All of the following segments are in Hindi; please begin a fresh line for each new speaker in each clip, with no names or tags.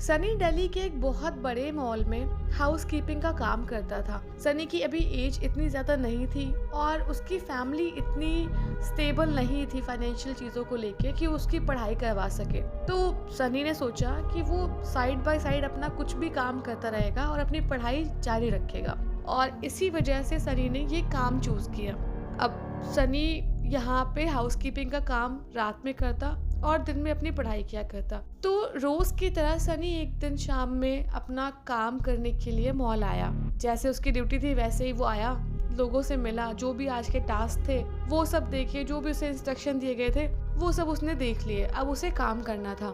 सनी दिल्ली के एक बहुत बड़े मॉल में हाउसकीपिंग का काम करता था। सनी की अभी एज इतनी ज़्यादा नहीं थी और उसकी फैमिली इतनी स्टेबल नहीं थी फाइनेंशियल चीज़ों को लेके कि उसकी पढ़ाई करवा सके। तो सनी ने सोचा कि वो साइड बाय साइड अपना कुछ भी काम करता रहेगा और अपनी पढ़ाई जारी रखेगा, और इसी वजह से सनी ने ये काम चूज़ किया। अब सनी यहाँ पे हाउसकीपिंग का काम रात में करता और दिन में अपनी पढ़ाई किया करता। तो रोज की तरह सनी एक दिन शाम में अपना काम करने के लिए मॉल आया। जैसे उसकी ड्यूटी थी वैसे ही वो आया, लोगों से मिला, जो भी आज के टास्क थे वो सब देखे, जो भी उसे इंस्ट्रक्शन दिए गए थे वो सब उसने देख लिए। अब उसे काम करना था।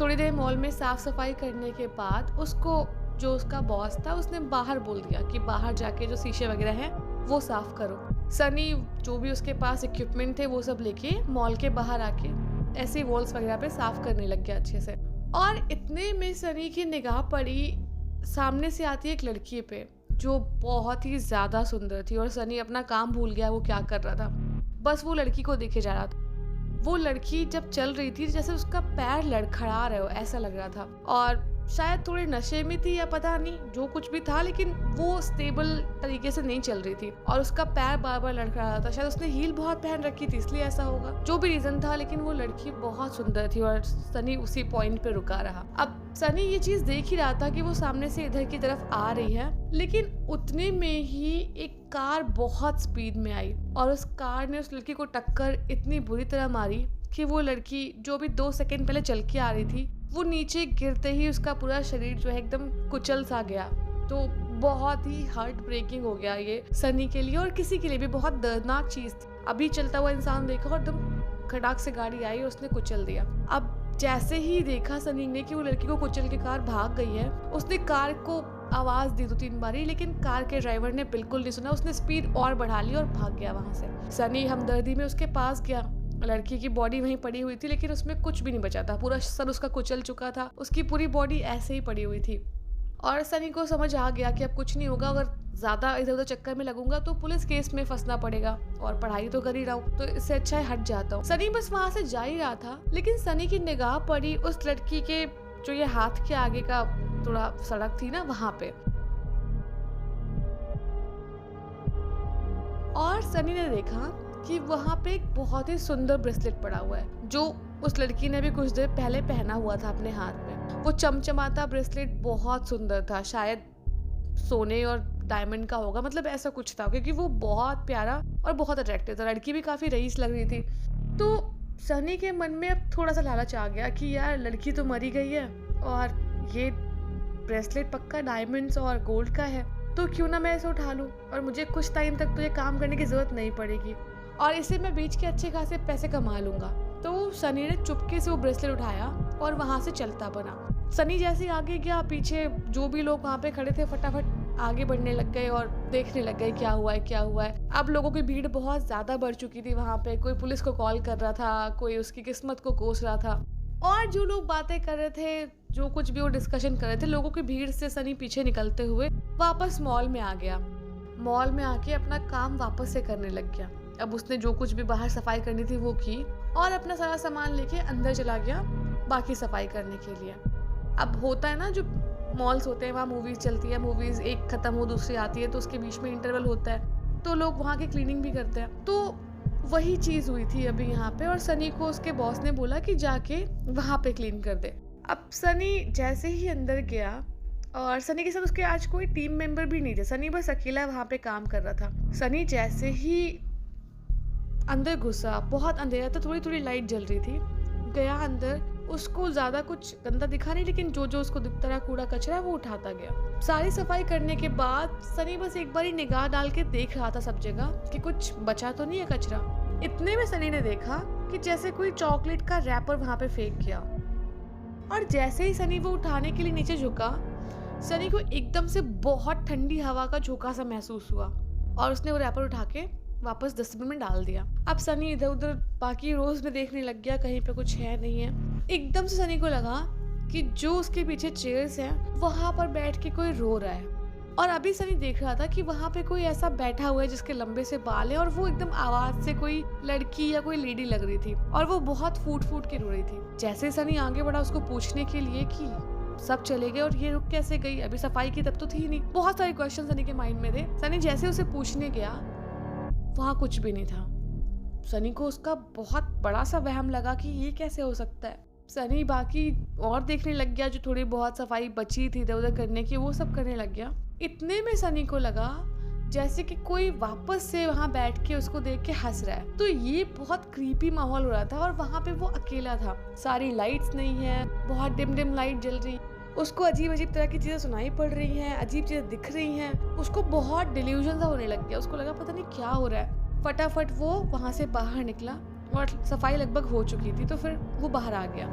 थोड़ी देर मॉल में साफ सफाई करने के बाद उसको जो उसका बॉस था उसने बाहर बोल दिया कि बाहर जाके जो शीशे वगैरह हैं वो साफ करो। सनी जो भी उसके पास इक्विपमेंट थे वो सब लेके मॉल के बाहर आके ऐसे वॉल्स वगैरह पे साफ करने लग गया अच्छे से। और इतने में सनी की निगाह पड़ी सामने से आती एक लड़की पे जो बहुत ही ज़्यादा सुंदर थी, और सनी अपना काम भूल गया वो क्या कर रहा था, बस वो लड़की को देखे जा रहा था। वो लड़की जब चल रही थी जैसे उसका पैर लड़खड़ा रहे हो ऐसा लग रहा था, और शायद थोड़े नशे में थी या पता नहीं जो कुछ भी था, लेकिन वो स्टेबल तरीके से नहीं चल रही थी और उसका पैर बार बार लड़खड़ा रहा था। शायद उसने हील बहुत पहन रखी थी इसलिए ऐसा होगा, जो भी रीजन था, लेकिन वो लड़की बहुत सुंदर थी और सनी उसी पॉइंट पे रुका रहा। अब सनी ये चीज देख ही रहा था कि वो सामने से इधर की तरफ आ रही है, लेकिन उतने में ही एक कार बहुत स्पीड में आई और उस कार ने उस लड़की को टक्कर इतनी बुरी तरह मारी कि वो लड़की जो भी 2 सेकंड पहले चल के आ रही थी वो नीचे गिरते ही उसका पूरा शरीर जो है एकदम कुचल सा गया। तो बहुत ही हार्ट ब्रेकिंग हो गया ये सनी के लिए, और किसी के लिए भी बहुत दर्दनाक चीज थी। अभी चलता हुआ इंसान देखा और एकदम खटाक से गाड़ी आई और उसने कुचल दिया। अब जैसे ही देखा सनी ने कि वो लड़की को कुचल के कार भाग गई है, उसने कार को आवाज दी 2-3 बारी, लेकिन कार के ड्राइवर ने बिल्कुल नहीं सुना। उसने स्पीड और बढ़ा ली और भाग गया वहां से। सनी हमदर्दी में उसके पास गया। लड़की की बॉडी वहीं पड़ी हुई थी, लेकिन उसमें कुछ भी नहीं बचा था, पूरा सर उसका कुचल चुका था, उसकी पूरी बॉडी ऐसे ही पड़ी हुई थी। और सनी को समझ आ गया कि अब कुछ नहीं होगा, अगर ज्यादा इधर उधर चक्कर में लगूंगा तो पुलिस केस में फंसना पड़ेगा, और पढ़ाई तो कर ही रहा हूँ, तो इससे अच्छा है हट जाता हूँ। सनी बस वहां से जा ही रहा था, लेकिन सनी की निगाह पड़ी उस लड़की के जो ये हाथ के आगे का थोड़ा सड़क थी ना वहां पे, और सनी ने देखा कि वहाँ पे एक बहुत ही सुंदर ब्रेसलेट पड़ा हुआ है जो उस लड़की ने भी कुछ देर पहले पहना हुआ था अपने हाथ में। वो चमचमाता ब्रेसलेट बहुत सुंदर था, शायद सोने और डायमंड का होगा, मतलब ऐसा कुछ था, क्योंकि वो बहुत प्यारा और बहुत अट्रैक्टिव था। लड़की भी काफी रईस लग रही थी। तो सनी के मन में अब थोड़ा सा लालच आ गया कि यार लड़की तो मरी गई है और ये ब्रेसलेट पक्का डायमंड्स और गोल्ड का है, तो क्यों ना मैं इसे उठा लूं, और मुझे कुछ टाइम तक तो ये काम करने की जरूरत नहीं पड़ेगी और इसे मैं बेच के अच्छे खासे पैसे कमा लूंगा। तो सनी ने चुपके से वो ब्रेसलेट उठाया और वहां से चलता बना। सनी जैसे आगे गया, पीछे जो भी लोग वहां पे खड़े थे फटाफट आगे बढ़ने लग गए और देखने लग गए क्या हुआ है क्या हुआ है। अब लोगों की भीड़ बहुत ज्यादा बढ़ चुकी थी वहां पे। कोई पुलिस को कॉल कर रहा था, कोई उसकी किस्मत को कोस रहा था, और जो लोग बातें कर रहे थे, जो कुछ भी वो डिस्कशन कर रहे थे, लोगों की भीड़ से सनी पीछे निकलते हुए वापस मॉल में आ गया। मॉल में आके अपना काम वापस से करने लग गया। अब उसने जो कुछ भी बाहर सफाई करनी थी वो की और अपना सारा सामान लेके अंदर चला गया बाकी सफाई करने के लिए। अब होता है ना, जो मॉल्स होते हैं वहाँ मूवीज चलती है, मूवीज एक खत्म हो दूसरी आती है, तो उसके बीच में इंटरवल होता है, तो लोग वहाँ की क्लीनिंग भी करते हैं। तो वही चीज हुई थी अभी यहाँ पे, और सनी को उसके बॉस ने बोला कि जाके वहाँ पे क्लीन कर दे। अब सनी जैसे ही अंदर गया, और सनी के साथ उसके आज कोई टीम मेंबर भी नहीं थे, सनी बस अकेला वहाँ पे काम कर रहा था। सनी जैसे ही अंदर घुसा, बहुत अंधेरा था, थोड़ी थोड़ी लाइट जल रही थी, गया अंदर, उसको ज्यादा कुछ गंदा दिखा नहीं, लेकिन जो जो उसको दिखता रहा कूड़ा कचरा वो उठाता गया। सारी सफाई करने के बाद सनी बस एक बार ही निगाह डाल के देख रहा था सब जगह कि कुछ बचा तो नहीं है कचरा। इतने में सनी ने देखा कि जैसे कोई चॉकलेट का रैपर वहां पे फेंक गया, और जैसे ही सनी वो उठाने के लिए नीचे झुका, सनी को एकदम से बहुत ठंडी हवा का झोंका सा महसूस हुआ और उसने वो रैपर उठा के वापस डस्टबिन में डाल दिया। अब सनी इधर उधर बाकी रोज में देखने लग गया कहीं पे कुछ है नहीं है। एकदम से सनी को लगा कि जो उसके पीछे चेयर्स हैं वहां पर बैठ के कोई रो रहा है, और अभी सनी देख रहा था कि वहां पे कोई ऐसा बैठा हुआ है जिसके लंबे से बाल है, और वो एकदम आवाज से कोई लड़की या कोई लेडी लग रही थी, और वो बहुत फूट फूट के रो रही थी। जैसे सनी आगे बढ़ा उसको पूछने के लिए कि सब चले गए और ये रुक कैसे गई, अभी सफाई की तब तो थी नहीं। बहुत सारे क्वेश्चन सनी के माइंड में थे। सनी जैसे उसे पूछने गया वहाँ कुछ भी नहीं था। सनी को उसका बहुत बड़ा सा वहम लगा कि ये कैसे हो सकता है। सनी बाकी और देखने लग गया, जो थोड़ी बहुत सफाई बची थी इधर उधर करने की वो सब करने लग गया। इतने में सनी को लगा जैसे कि कोई वापस से वहाँ बैठ के उसको देख के हंस रहा है। तो ये बहुत क्रीपी माहौल हो रहा था और वहाँ पे वो अकेला था, सारी लाइट्स नहीं है, बहुत डिम डिम लाइट जल रही, उसको अजीब अजीब तरह की चीजें सुनाई पड़ रही हैं, अजीब चीजें दिख रही हैं। उसको बहुत डिल्यूजन सा होने लग गया, उसको लगा पता नहीं क्या हो रहा है। फटाफट वो वहाँ से बाहर निकला और सफाई लगभग हो चुकी थी, तो फिर वो बाहर आ गया।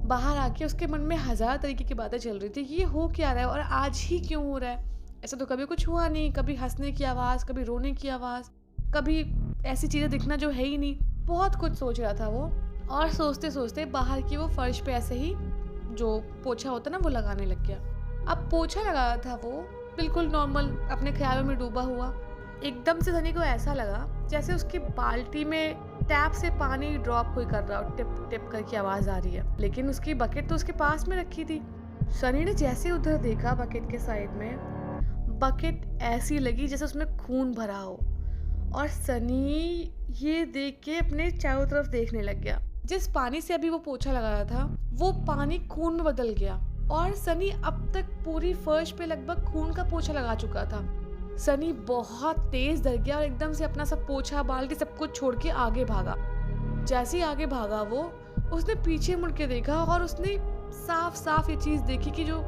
बाहर आके उसके मन में हजार तरीके की बातें चल रही थी, ये हो क्या रहा है और आज ही क्यों हो रहा है, ऐसा तो कभी कुछ हुआ नहीं, कभी हंसने की आवाज़, कभी रोने की आवाज़, कभी ऐसी चीज़ें दिखना जो है ही नहीं। बहुत कुछ सोच रहा था वो, और सोचते सोचते बाहर की वो फर्श पे ऐसे ही जो पोछा होता ना वो लगाने लग गया। अब पोछा लगा रहा था वो बिल्कुल नॉर्मल अपने ख्यालों में डूबा हुआ। एकदम से सनी को ऐसा लगा जैसे उसकी बाल्टी में टैप से पानी ड्रॉप कोई कर रहा हो, टिप टिप करके आवाज़ आ रही है, लेकिन उसकी बकेट तो उसके पास में रखी थी। सनी ने जैसे उधर देखा बकेट के साइड में, बकेट ऐसी लगी जैसे उसमें खून भरा हो, और सनी ये देख के अपने चारों तरफ देखने लग गया। जिस पानी से अभी वो पोछा लगा रहा था वो पानी खून में बदल गया, और सनी अब तक पूरी फर्श पे लगभग खून का पोछा लगा चुका था। सनी बहुत तेज डर गया और एकदम से अपना सब पोछा बाल्टी सब कुछ छोड़ के आगे भागा। जैसे ही आगे भागा वो, उसने पीछे मुड़ के देखा और उसने साफ साफ ये चीज देखी कि जो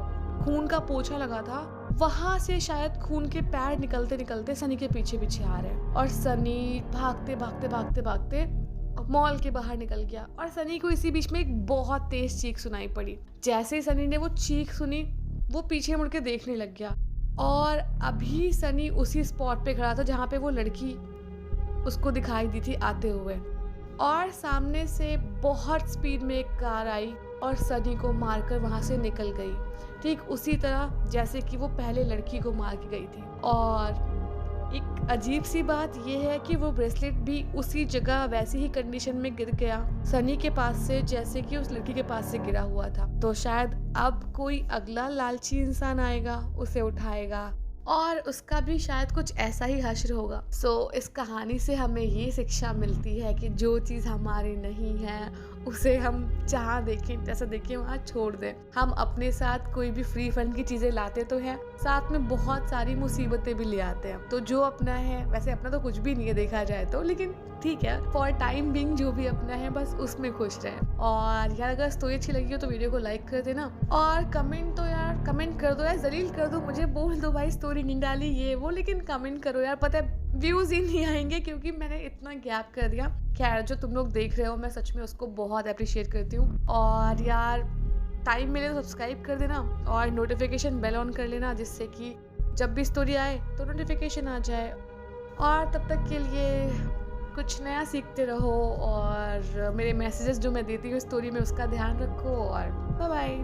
खून का पोछा लगा था वहां से शायद खून के पैर निकलते निकलते सनी के पीछे पीछे आ रहे हैं। और सनी भागते भागते भागते भागते मॉल के बाहर निकल गया, और सनी को इसी बीच में एक बहुत तेज चीख सुनाई पड़ी। जैसे ही सनी ने वो चीख सुनी वो पीछे मुड़ के देखने लग गया, और अभी सनी उसी स्पॉट पे खड़ा था जहाँ पे वो लड़की उसको दिखाई दी थी आते हुए, और सामने से बहुत स्पीड में एक कार आई और सनी को मारकर वहां से निकल गई, ठीक उसी तरह जैसे कि वो पहले लड़की को मार के गई थी। और एक अजीब सी बात यह है कि वो ब्रेसलेट भी उसी जगह वैसी ही कंडीशन में गिर गया सनी के पास से जैसे कि उस लड़की के पास से गिरा हुआ था। तो शायद अब कोई अगला लालची इंसान आएगा, उसे उठाएगा, और उसका भी शायद कुछ ऐसा ही हश्र होगा। सो इस कहानी से हमें ये शिक्षा मिलती है कि जो चीज़ हमारी नहीं है उसे हम जहाँ देखें जैसा देखें वहाँ छोड़ दें। हम अपने साथ कोई भी फ्री फंड की चीज़ें लाते तो हैं, साथ में बहुत सारी मुसीबतें भी ले आते हैं। तो जो अपना है, वैसे अपना तो कुछ भी नहीं है देखा जाए तो, लेकिन ठीक है फॉर टाइम बिंग जो भी अपना है बस उसमें खुश रहें। और यार अगर स्टोरी अच्छी लगी हो तो वीडियो को लाइक कर देना, और कमेंट तो यार कमेंट कर दो यार, जलील कर दो मुझे, बोल दो भाई स्टोरी नहीं डाली ये वो, लेकिन कमेंट करो यार। पता है व्यूज ही नहीं आएंगे क्योंकि मैंने इतना गैप कर दिया। खैर जो तुम लोग देख रहे हो मैं सच में उसको बहुत अप्रिशिएट करती हूँ। और यार टाइम मिले तो सब्सक्राइब कर देना और नोटिफिकेशन बेल ऑन कर लेना, जिससे कि जब भी स्टोरी आए तो नोटिफिकेशन आ जाए। और तब तक के लिए कुछ नया सीखते रहो, और मेरे मैसेजेस जो मैं देती हूँ स्टोरी में उसका ध्यान रखो, और बाय बाय।